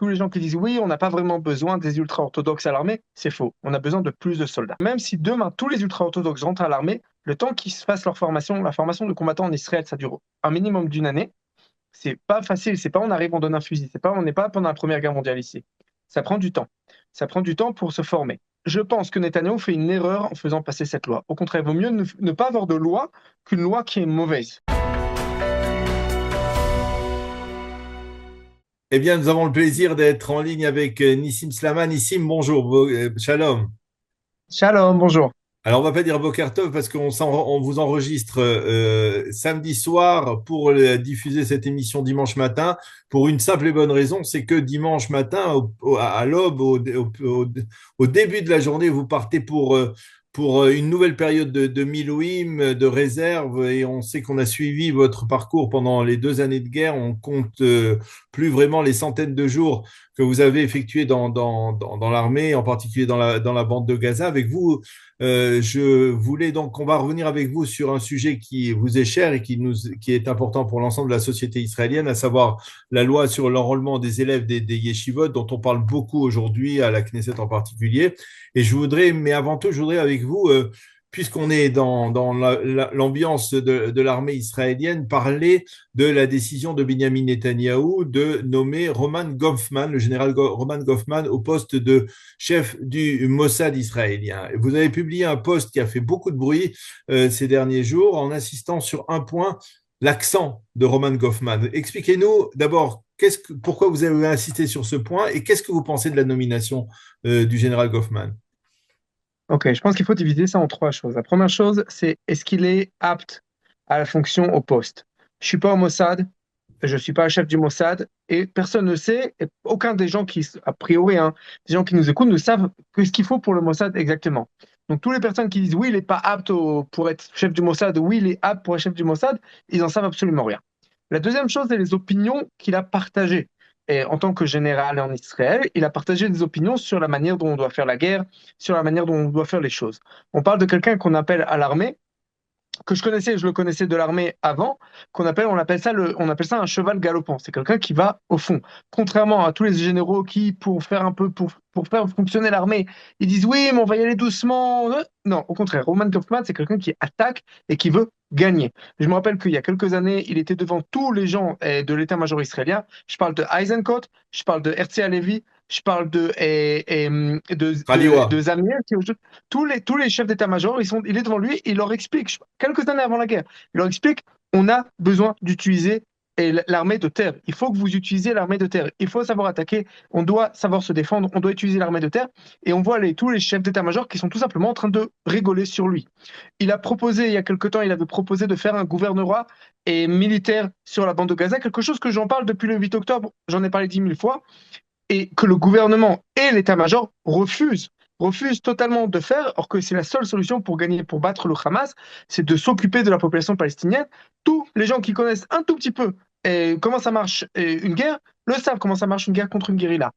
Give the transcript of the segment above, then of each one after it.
tous les gens qui disent oui, on n'a pas vraiment besoin des ultra-orthodoxes à l'armée, c'est faux. On a besoin de plus de soldats. Même si demain tous les ultra-orthodoxes rentrent à l'armée, le temps qu'ils se fassent leur formation, la formation de combattants en Israël, ça dure un minimum d'une année. C'est pas facile, c'est pas on arrive, on donne un fusil, c'est pas on n'est pas pendant la Première Guerre mondiale ici. Ça prend du temps. Ça prend du temps pour se former. Je pense que Netanyahou fait une erreur en faisant passer cette loi. Au contraire, il vaut mieux ne pas avoir de loi qu'une loi qui est mauvaise. Eh bien, nous avons le plaisir d'être en ligne avec Nissim Slama. Nissim, bonjour, shalom. Shalom, bonjour. Alors, on va pas dire Boker Tov parce on vous enregistre samedi soir pour diffuser cette émission dimanche matin pour une simple et bonne raison, c'est que dimanche matin, à l'aube, au début de la journée, vous partez pour une nouvelle période de Milouim, de réserve, et on sait qu'on a suivi votre parcours pendant les 2 années de guerre. On compte plus vraiment les centaines de jours que vous avez effectués dans l'armée, en particulier dans la bande de Gaza. Avec vous, je voulais donc qu'on va revenir avec vous sur un sujet qui vous est cher et qui est important pour l'ensemble de la société israélienne, à savoir la loi sur l'enrôlement des élèves des yeshivot, dont on parle beaucoup aujourd'hui, à la Knesset en particulier. Et mais avant tout, je voudrais avec vous, puisqu'on est dans l'ambiance de l'armée israélienne, parler de la décision de Benjamin Netanyahou de nommer Roman Goffman, le général Roman Goffman, au poste de chef du Mossad israélien. Vous avez publié un post qui a fait beaucoup de bruit ces derniers jours en insistant sur un point, l'accent de Roman Goffman. Expliquez-nous d'abord pourquoi vous avez insisté sur ce point et qu'est-ce que vous pensez de la nomination du général Goffman. Ok, je pense qu'il faut diviser ça en trois choses. La première chose, c'est est-ce qu'il est apte à la fonction au poste? Je suis pas au Mossad, je suis pas chef du Mossad, et personne ne sait, et aucun des gens qui, a priori, hein, des gens qui nous écoutent, ne savent que ce qu'il faut pour le Mossad exactement. Donc, toutes les personnes qui disent oui, il n'est pas apte pour être chef du Mossad, oui, il est apte pour être chef du Mossad, ils en savent absolument rien. La deuxième chose, c'est les opinions qu'il a partagées. Et en tant que général en Israël, il a partagé des opinions sur la manière dont on doit faire la guerre, sur la manière dont on doit faire les choses. On parle de quelqu'un qu'on appelle à l'armée, que je connaissais, je le connaissais de l'armée avant, on appelle ça un cheval galopant. C'est quelqu'un qui va au fond. Contrairement à tous les généraux qui, pour faire un peu, pour faire fonctionner l'armée, ils disent oui, mais on va y aller doucement. Non, au contraire, Roman Kaufman, c'est quelqu'un qui attaque et qui veut gagner. Je me rappelle qu'il y a quelques années, il était devant tous les gens de l'état-major israélien. Je parle de Eisenkot, je parle de Herzl Halevi, je parle de Khaliwa. Zamir, tous les chefs d'état-major, il est devant lui, il leur explique, quelques années avant la guerre, il leur explique, on a besoin d'utiliser l'armée de terre. Il faut que vous utilisiez l'armée de terre. Il faut savoir attaquer, on doit savoir se défendre, on doit utiliser l'armée de terre. Et on voit tous les chefs d'état-major qui sont tout simplement en train de rigoler sur lui. Il a proposé, il y a quelque temps, il avait proposé de faire un gouvernorat et militaire sur la bande de Gaza, quelque chose que j'en parle depuis le 8 octobre, j'en ai parlé 10 000 fois, et que le gouvernement et l'état-major refusent totalement de faire, alors que c'est la seule solution pour gagner, pour battre le Hamas, c'est de s'occuper de la population palestinienne. Tous les gens qui connaissent un tout petit peu comment ça marche une guerre, le savent comment ça marche une guerre contre une guérilla,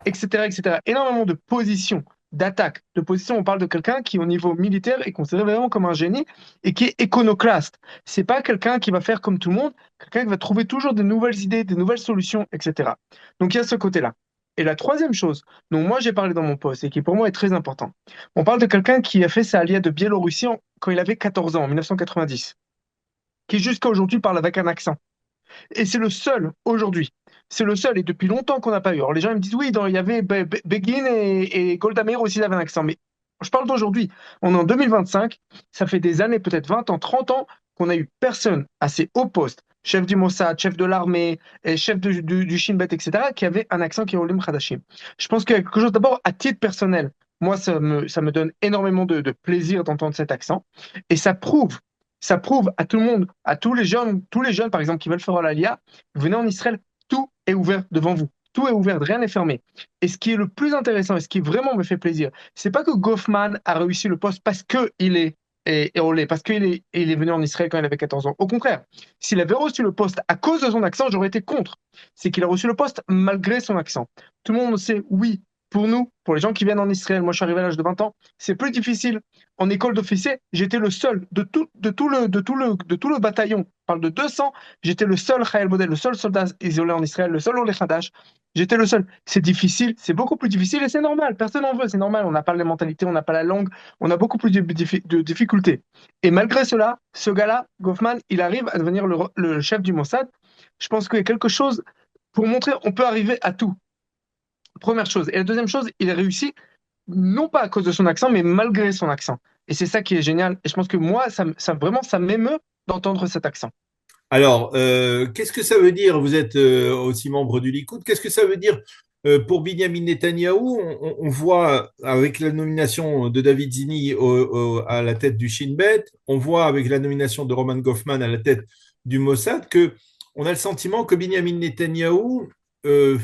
etc., etc. Énormément de positions, d'attaques, de positions. On parle de quelqu'un qui, au niveau militaire, est considéré vraiment comme un génie et qui est iconoclaste. C'est pas quelqu'un qui va faire comme tout le monde, quelqu'un qui va trouver toujours des nouvelles idées, des nouvelles solutions, etc. Donc il y a ce côté-là. Et la troisième chose dont moi j'ai parlé dans mon post et qui pour moi est très important, on parle de quelqu'un qui a fait sa alia de Biélorussie quand il avait 14 ans, en 1990, qui jusqu'à aujourd'hui parle avec un accent. Et c'est le seul aujourd'hui. C'est le seul, et depuis longtemps qu'on n'a pas eu. Alors les gens ils me disent, oui, il y avait Begin et Golda Meir aussi, ils avaient un accent. Mais je parle d'aujourd'hui. On est en 2025. Ça fait des années, peut-être 20 ans, 30 ans, qu'on a eu personne à ces hauts postes, chef du Mossad, chef de l'armée, et chef du Shin Bet, etc., qui avait un accent qui est Olim Khadashim. Je pense qu'il y a quelque chose, d'abord, à titre personnel. Moi, ça me donne énormément de plaisir d'entendre cet accent. Et ça prouve à tout le monde, à tous les jeunes, par exemple, qui veulent faire l'Alia, venez en Israël, tout est ouvert devant vous. Tout est ouvert, rien n'est fermé. Et ce qui est le plus intéressant et ce qui vraiment me fait plaisir, c'est pas que Goffman a réussi le poste parce qu'il est et olé, parce qu'il est venu en Israël quand il avait 14 ans. Au contraire, s'il avait reçu le poste à cause de son accent, j'aurais été contre. C'est qu'il a reçu le poste malgré son accent. Tout le monde sait, oui, pour nous, pour les gens qui viennent en Israël, moi je suis arrivé à l'âge de 20 ans, c'est plus difficile. En école d'officier, j'étais le seul de tout le bataillon. On parle de 200, j'étais le seul Khael Model, le seul soldat isolé en Israël, le seul Olé Hadash. J'étais le seul. C'est difficile, c'est beaucoup plus difficile et c'est normal. Personne n'en veut, c'est normal. On n'a pas les mentalités, on n'a pas la langue, on a beaucoup plus de difficultés. Et malgré cela, ce gars-là, Goffman, il arrive à devenir le chef du Mossad. Je pense qu'il y a quelque chose pour montrer on peut arriver à tout. Première chose. Et la deuxième chose, il a réussi, non pas à cause de son accent, mais malgré son accent. Et c'est ça qui est génial. Et je pense que moi, vraiment, ça m'émeut d'entendre cet accent. Alors, qu'est-ce que ça veut dire? Vous êtes aussi membre du Likoud. Qu'est-ce que ça veut dire pour Binyamin Netanyahou? On voit avec la nomination de David Zini à la tête du Shin Bet, on voit avec la nomination de Roman Goffman à la tête du Mossad que on a le sentiment que Binyamin Netanyahou euh,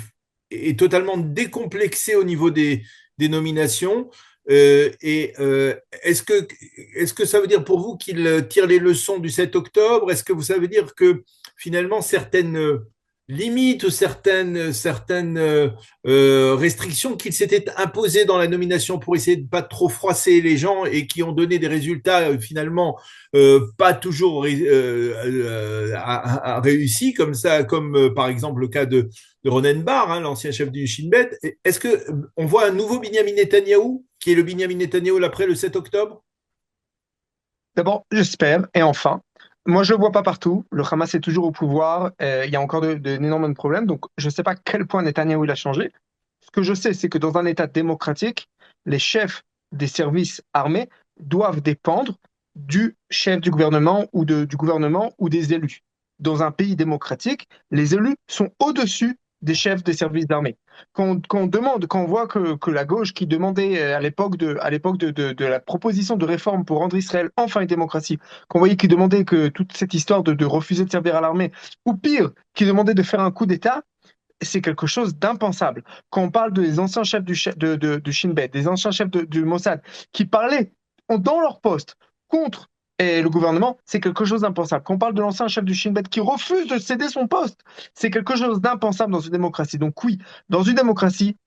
est totalement décomplexé au niveau des nominations. Est-ce que ça veut dire pour vous qu'il tire les leçons du 7 octobre? Est-ce que ça veut dire que finalement certaines limites ou certaines restrictions qu'il s'était imposées dans la nomination pour essayer de pas trop froisser les gens et qui ont donné des résultats finalement pas toujours réussis comme ça, comme par exemple le cas de Ronen Bar, hein, l'ancien chef du Shin Bet. Est-ce que on voit un nouveau Binyamin Netanyahou, qui est le Binyamin Netanyahou après le 7 octobre? D'abord, j'espère, et enfin, moi je le vois pas partout. Le Hamas est toujours au pouvoir. Il y a encore d'énormes problèmes. Donc, je ne sais pas à quel point Netanyahou il a changé. Ce que je sais, c'est que dans un État démocratique, les chefs des services armés doivent dépendre du chef du gouvernement du gouvernement ou des élus. Dans un pays démocratique, les élus sont au-dessus des chefs des services armés. Quand on voit que la gauche qui demandait à l'époque de la proposition de réforme pour rendre Israël enfin une démocratie, qu'on voyait qui demandait que toute cette histoire de refuser de servir à l'armée, ou pire, qui demandait de faire un coup d'État, c'est quelque chose d'impensable. Quand on parle des anciens chefs du Shin Bet, des anciens chefs du Mossad, qui parlaient dans leur poste contre le gouvernement, c'est quelque chose d'impensable. Quand on parle de l'ancien chef du Shin Bet qui refuse de céder son poste, c'est quelque chose d'impensable dans une démocratie. Donc oui, dans une démocratie,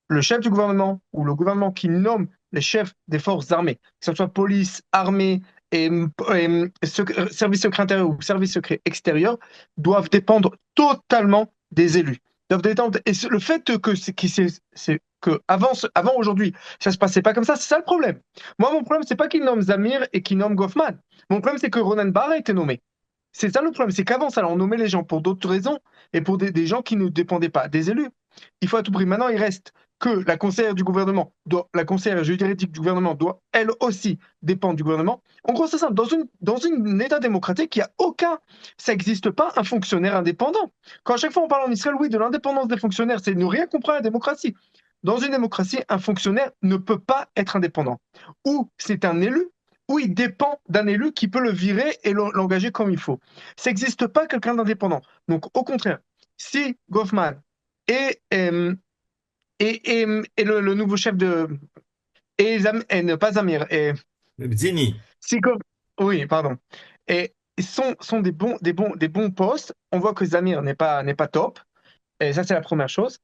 le chef du gouvernement ou le gouvernement qui nomme les chefs des forces armées, que ce soit police, armée, service secret intérieur ou service secret extérieur, doivent dépendre totalement des élus. Doivent dépendre, et le fait que avant aujourd'hui, ça se passait pas comme ça, c'est ça le problème. Moi, mon problème, c'est pas qu'il nomme Zamir et qu'il nomme Goffman. Mon problème, c'est que Ronan Bar a été nommé. C'est ça le problème, c'est qu'avant ça, on nommait les gens pour d'autres raisons et pour des gens qui ne dépendaient pas des élus. Il faut à tout prix. Maintenant, il reste que la conseillère du gouvernement, la conseillère juridique du gouvernement doit elle aussi dépendre du gouvernement. En gros, c'est simple. Dans un État démocratique, il y a aucun, ça n'existe pas un fonctionnaire indépendant. Quand à chaque fois on parle en Israël, oui, de l'indépendance des fonctionnaires, c'est ne rien comprendre à la démocratie. Dans une démocratie, un fonctionnaire ne peut pas être indépendant. Ou c'est un élu, ou il dépend d'un élu qui peut le virer et l'engager comme il faut. Ça n'existe pas quelqu'un d'indépendant. Donc, au contraire, si Goffman et, le nouveau chef pas Zamir, Zini. si oui, pardon, et sont des bons postes, on voit que Zamir n'est pas top, et ça c'est la première chose,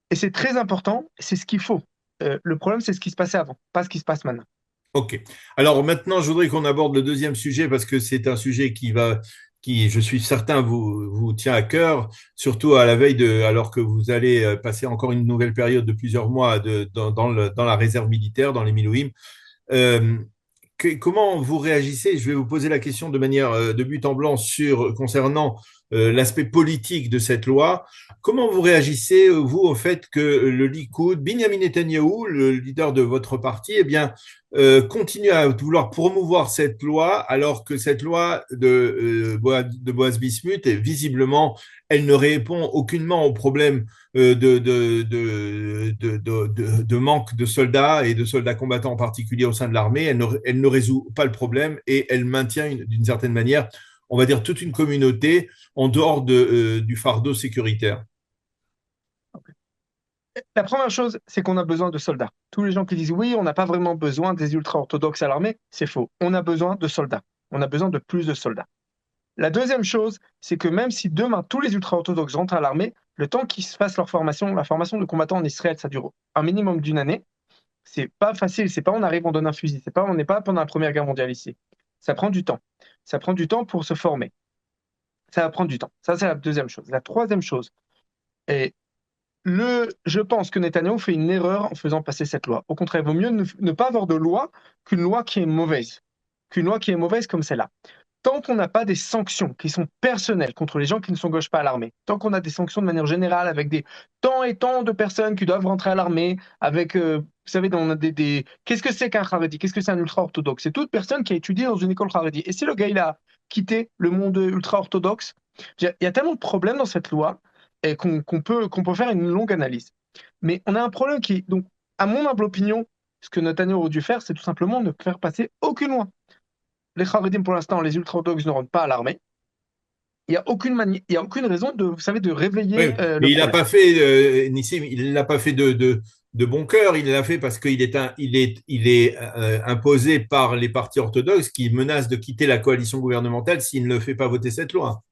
et c'est très important, c'est ce qu'il faut. Le problème, c'est ce qui se passait avant, pas ce qui se passe maintenant. Ok. Alors maintenant, je voudrais qu'on aborde le deuxième sujet parce que c'est un sujet qui, je suis certain, vous tient à cœur, surtout à la veille alors que vous allez passer encore une nouvelle période de plusieurs mois dans la réserve militaire, dans les Milouim. Euh, Comment vous réagissez? Je vais vous poser la question de manière de but en blanc concernant l'aspect politique de cette loi. Comment vous réagissez, vous, au fait que le Likoud, Binyamin Netanyahou, le leader de votre parti, eh bien, continue à vouloir promouvoir cette loi alors que cette loi de Boaz Bismuth, visiblement, elle ne répond aucunement au problème de manque de soldats et de soldats combattants en particulier au sein de l'armée. Elle ne résout pas le problème et elle maintient d'une certaine manière, on va dire, toute une communauté en dehors du fardeau sécuritaire. La première chose, c'est qu'on a besoin de soldats. Tous les gens qui disent oui, on n'a pas vraiment besoin des ultra-orthodoxes à l'armée, c'est faux. On a besoin de soldats. On a besoin de plus de soldats. La deuxième chose, c'est que même si demain tous les ultra-orthodoxes rentrent à l'armée, le temps qu'ils se fassent leur formation, la formation de combattants en Israël, ça dure un minimum d'une année. C'est pas facile, c'est pas on arrive, on donne un fusil, on n'est pas pendant la Première Guerre mondiale ici. Ça prend du temps. Ça prend du temps pour se former. Ça va prendre du temps. Ça, c'est la deuxième chose. La troisième chose, Je pense que Netanyahou fait une erreur en faisant passer cette loi. Au contraire, il vaut mieux ne pas avoir de loi qu'une loi qui est mauvaise. Qu'une loi qui est mauvaise comme celle-là. Tant qu'on n'a pas des sanctions qui sont personnelles contre les gens qui ne s'engagent pas à l'armée, tant qu'on a des sanctions de manière générale avec des tant et tant de personnes qui doivent rentrer à l'armée, avec, vous savez, qu'est-ce que c'est qu'un Haredi? Qu'est-ce que c'est un ultra-orthodoxe? C'est toute personne qui a étudié dans une école Haredi. Et si le gars, il a quitté le monde ultra-orthodoxe, il y a tellement de problèmes dans cette loi et qu'on peut faire une longue analyse. Mais on a un problème donc, à mon humble opinion, ce que Netanyahu aurait dû faire, c'est tout simplement ne faire passer aucune loi. Les Haredim, pour l'instant, les ultra-orthodoxes ne rentrent pas à l'armée. Il y a aucune raison de, vous savez, de Oui, réveiller le mais il n'a problème. pas fait, Nissim, il l'a pas fait de bon cœur. Il l'a fait parce il est imposé par les partis orthodoxes qui menacent de quitter la coalition gouvernementale s'il ne fait pas voter cette loi.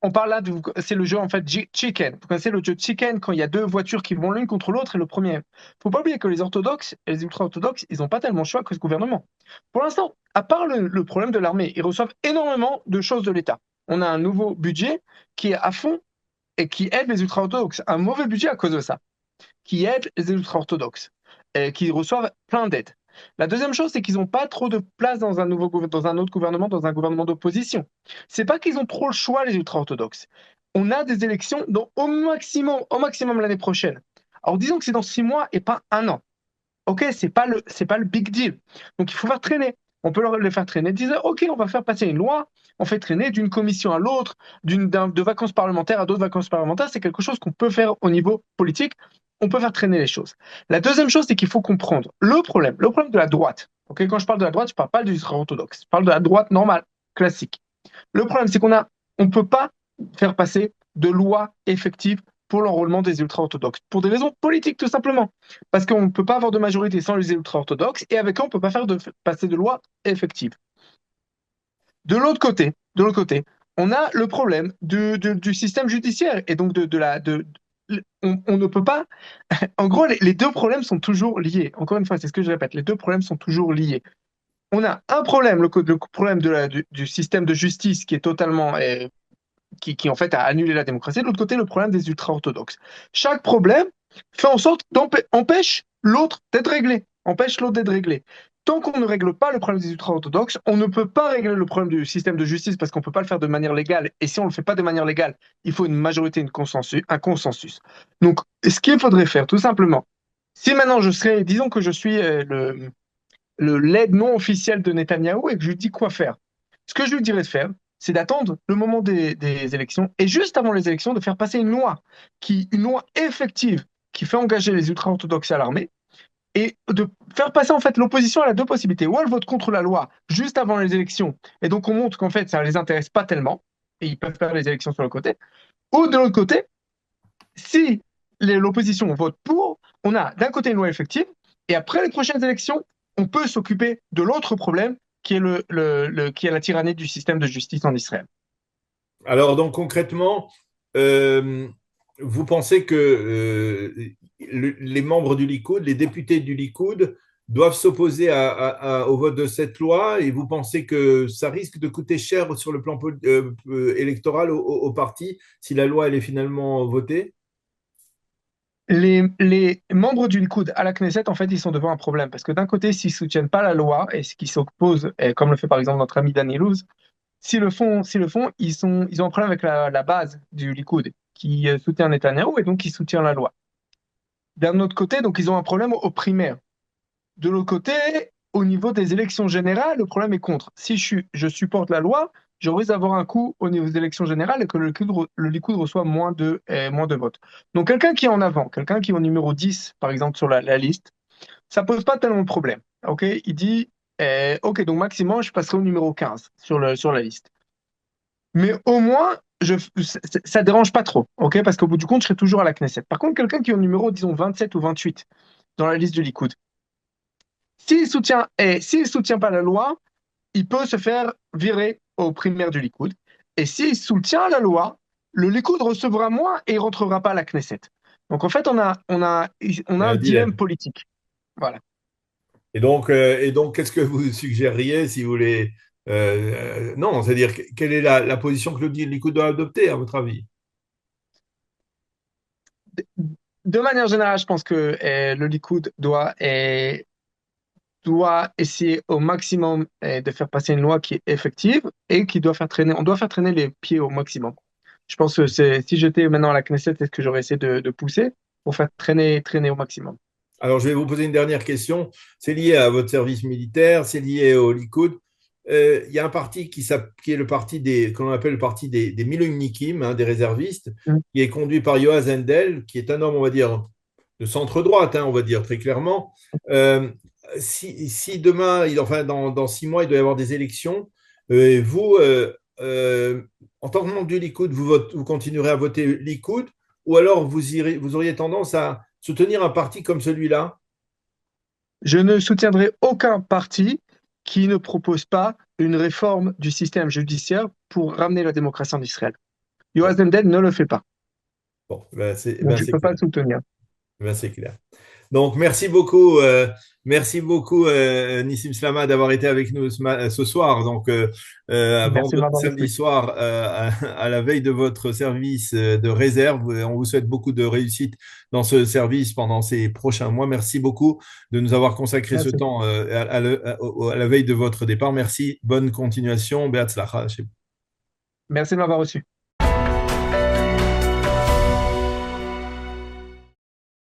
On parle là, c'est le jeu en fait Chicken. Vous connaissez le jeu Chicken quand il y a deux voitures qui vont l'une contre l'autre et le premier. Faut pas oublier que les orthodoxes et les ultra-orthodoxes, ils n'ont pas tellement le choix que ce gouvernement. Pour l'instant, à part le problème de l'armée, ils reçoivent énormément de choses de l'État. On a un nouveau budget qui est à fond et qui aide les ultra-orthodoxes. Un mauvais budget à cause de ça, qui aide les ultra-orthodoxes, et qui reçoivent plein d'aides. La deuxième chose, c'est qu'ils n'ont pas trop de place dans dans un autre gouvernement, dans un gouvernement d'opposition. C'est pas qu'ils ont trop le choix, les ultra-orthodoxes. On a des élections au maximum l'année prochaine. Alors disons que c'est dans 6 mois et pas un an. Ok, c'est pas le big deal. Donc il faut faire traîner. On peut les faire traîner. Disent, ok, on va faire passer une loi. On fait traîner d'une commission à l'autre, de vacances parlementaires à d'autres vacances parlementaires. C'est quelque chose qu'on peut faire au niveau politique. On peut faire traîner les choses. La deuxième chose, c'est qu'il faut comprendre le problème de la droite. Ok, quand je parle de la droite, je parle pas du orthodoxe. Je parle de la droite normale, classique. Le problème, c'est on peut pas faire passer de loi effective pour l'enrôlement des ultra-orthodoxes, pour des raisons politiques tout simplement. Parce qu'on ne peut pas avoir de majorité sans les ultra-orthodoxes, et avec eux, on ne peut pas passer de loi effective. De l'autre côté, on a le problème du système judiciaire, et donc on ne peut pas. En gros, les deux problèmes sont toujours liés. Encore une fois, c'est ce que je répète, les deux problèmes sont toujours liés. On a un problème, le problème du système de justice qui est totalement qui en fait a annulé la démocratie. De l'autre côté, le problème des ultra-orthodoxes. Chaque problème fait en sorte d'empêche l'autre d'être réglé, empêche l'autre d'être réglé. Tant qu'on ne règle pas le problème des ultra-orthodoxes, on ne peut pas régler le problème du système de justice parce qu'on ne peut pas le faire de manière légale. Et si on ne le fait pas de manière légale, il faut une majorité, un consensus. Donc, ce qu'il faudrait faire, tout simplement, si maintenant disons que je suis l'aide non officielle de Netanyahou et que je lui dis quoi faire. Ce que je lui dirais de faire, c'est d'attendre le moment des élections et juste avant les élections, de faire passer une loi effective qui fait engager les ultra-orthodoxes à l'armée et de faire passer en fait l'opposition à la deux possibilités. Ou elle vote contre la loi juste avant les élections et donc on montre qu'en fait ça ne les intéresse pas tellement et ils peuvent faire les élections sur le côté. Ou de l'autre côté, si l'opposition vote pour, on a d'un côté une loi effective, et après les prochaines élections, on peut s'occuper de l'autre problème qui est, qui est la tyrannie du système de justice en Israël. Alors, donc concrètement, euh, vous pensez que les membres du Likoud, les députés du Likoud, doivent s'opposer au vote de cette loi et vous pensez que ça risque de coûter cher sur le plan électoral au parti si la loi elle est finalement votée? Les membres du Likoud à la Knesset, en fait, ils sont devant un problème. Parce que d'un côté, s'ils ne soutiennent pas la loi et ce qui s'oppose, comme le fait par exemple notre ami Danny Luz, s'ils le font, ils ont un problème avec la base du Likoud qui soutient Netanyahou et donc qui soutient la loi. D'un autre côté, donc ils ont un problème aux primaires. De l'autre côté, au niveau des élections générales, le problème est contre. Si je supporte la loi, je risque d'avoir un coup au niveau des élections générales et que le Likoud reçoit moins de votes. Donc quelqu'un qui est en avant, quelqu'un qui est au numéro 10, par exemple, sur la liste, ça pose pas tellement de problème. Ok, il dit, ok, donc maximum, je passerai au numéro 15 sur la liste. Mais au moins, ça dérange pas trop, ok, parce qu'au bout du compte, je serai toujours à la Knesset. Par contre, quelqu'un qui est au numéro, disons, 27 ou 28 dans la liste du Likoud, s'il soutient pas la loi, il peut se faire virer aux primaires du Likoud. Et s'il soutient la loi, le Likoud recevra moins et il rentrera pas à la Knesset. Donc en fait, on Il y a a un un dilemme dilemme. politique. Voilà. Et donc, qu'est-ce que vous suggériez si vous voulez non, c'est-à-dire quelle est la position que le Likoud doit adopter à votre avis? De manière générale, je pense que le Likoud doit essayer au maximum de faire passer une loi qui est effective et qui doit faire traîner, on doit faire traîner les pieds au maximum. Je pense que si j'étais maintenant à la Knesset, c'est ce que j'aurais essayé de pousser pour faire traîner au maximum. Alors, je vais vous poser une dernière question. C'est lié à votre service militaire, c'est lié au Likoud. Il y a un parti qui est le parti qu'on appelle le parti des Milonnikim, hein, des réservistes, Mm. qui est conduit par Yoaz Hendel, qui est un homme, on va dire, de centre-droite, hein, on va dire très clairement. Euh, si demain, enfin dans 6 mois, il doit y avoir des élections, vous, en tant que membre du Likoud, vous continuerez à voter Likoud, ou alors vous auriez tendance à soutenir un parti comme celui-là? Je ne soutiendrai aucun parti qui ne propose pas une réforme du système judiciaire pour ramener la démocratie en Israël. Bon, Yoaz Hendel ne le fait pas. bon, ben Donc, je ne peux pas clair. le soutenir. Ben c'est clair. Donc, merci beaucoup, Nissim Slama, d'avoir été avec nous ce soir. Donc, Merci de vendredi, m'avoir samedi reçu. soir, à la veille de votre service de réserve. On vous souhaite beaucoup de réussite dans ce service pendant ces prochains mois. Merci beaucoup de nous avoir consacré ce Merci. temps à la veille de votre départ. Merci. Bonne continuation. Beatzlacha. Merci de m'avoir reçu.